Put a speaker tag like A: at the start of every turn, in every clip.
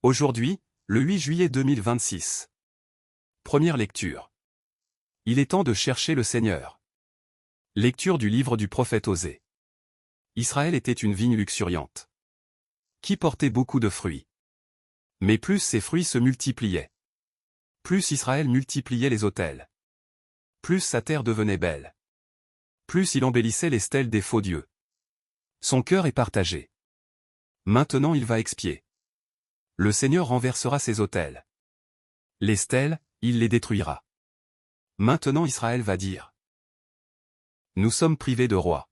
A: Aujourd'hui, le 8 juillet 2026. Première lecture. Il est temps de chercher le Seigneur. Lecture du livre du prophète Osée. Israël était une vigne luxuriante, qui portait beaucoup de fruits. Mais plus ses fruits se multipliaient, plus Israël multipliait les autels, plus sa terre devenait belle, plus il embellissait les stèles des faux dieux. Son cœur est partagé. Maintenant il va expier. Le Seigneur renversera ses autels. Les stèles, il les détruira. Maintenant Israël va dire: nous sommes privés de roi,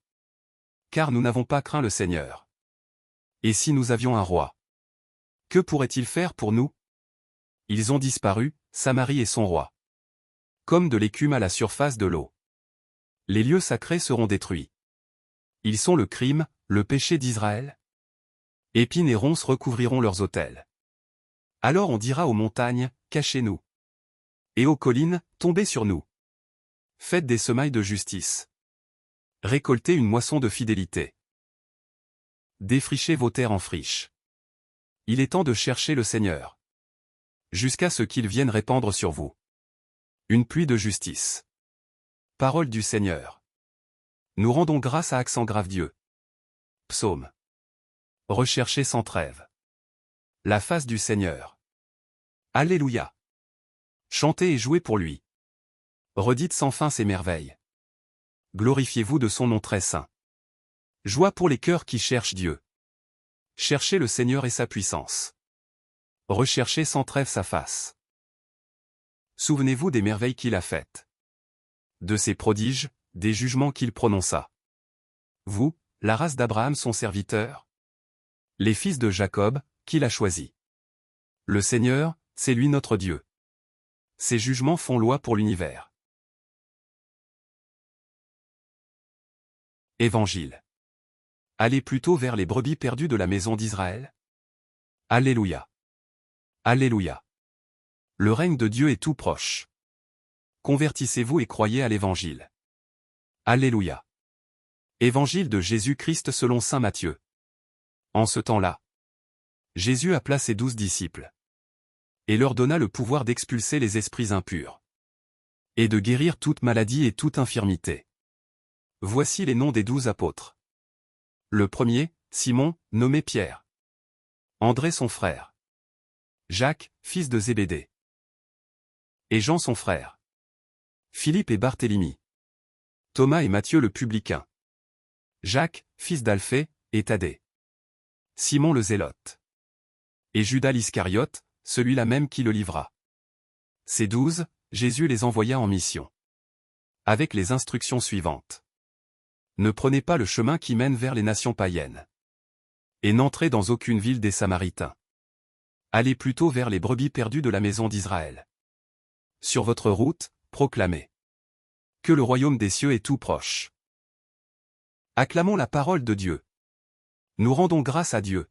A: car nous n'avons pas craint le Seigneur. Et si nous avions un roi, que pourrait-il faire pour nous? Ils ont disparu, Samarie et son roi, comme de l'écume à la surface de l'eau. Les lieux sacrés seront détruits. Ils sont le crime, le péché d'Israël. Épines et ronces recouvriront leurs autels. Alors on dira aux montagnes, cachez-nous. Et aux collines, tombez sur nous. Faites des semailles de justice. Récoltez une moisson de fidélité. Défrichez vos terres en friche. Il est temps de chercher le Seigneur, jusqu'à ce qu'il vienne répandre sur vous une pluie de justice. Parole du Seigneur. Nous rendons grâce à accent grave Dieu. Psaume. Recherchez sans trêve la face du Seigneur. Alléluia. Chantez et jouez pour lui. Redites sans fin ses merveilles. Glorifiez-vous de son nom très saint. Joie pour les cœurs qui cherchent Dieu. Cherchez le Seigneur et sa puissance. Recherchez sans trêve sa face. Souvenez-vous des merveilles qu'il a faites, de ses prodiges, des jugements qu'il prononça. Vous, la race d'Abraham son serviteur, les fils de Jacob, qu'il a choisis. Le Seigneur, c'est lui notre Dieu. Ses jugements font loi pour l'univers. Évangile. Allez plutôt vers les brebis perdues de la maison d'Israël. Alléluia. Alléluia. Le règne de Dieu est tout proche. Convertissez-vous et croyez à l'Évangile. Alléluia. Évangile de Jésus-Christ selon saint Matthieu. En ce temps-là, Jésus appela ses 12 disciples et leur donna le pouvoir d'expulser les esprits impurs et de guérir toute maladie et toute infirmité. Voici les noms des 12 apôtres. Le premier, Simon, nommé Pierre. André son frère. Jacques, fils de Zébédée. Et Jean son frère. Philippe et Barthélemy. Thomas et Matthieu le publicain. Jacques, fils d'Alphée, et Thaddée. Simon le zélote. Et Judas l'Iscariote, celui-là même qui le livra. Ces 12, Jésus les envoya en mission, avec les instructions suivantes. Ne prenez pas le chemin qui mène vers les nations païennes. Et n'entrez dans aucune ville des Samaritains. Allez plutôt vers les brebis perdues de la maison d'Israël. Sur votre route, proclamez que le royaume des cieux est tout proche. Acclamons la parole de Dieu. Nous rendons grâce à Dieu.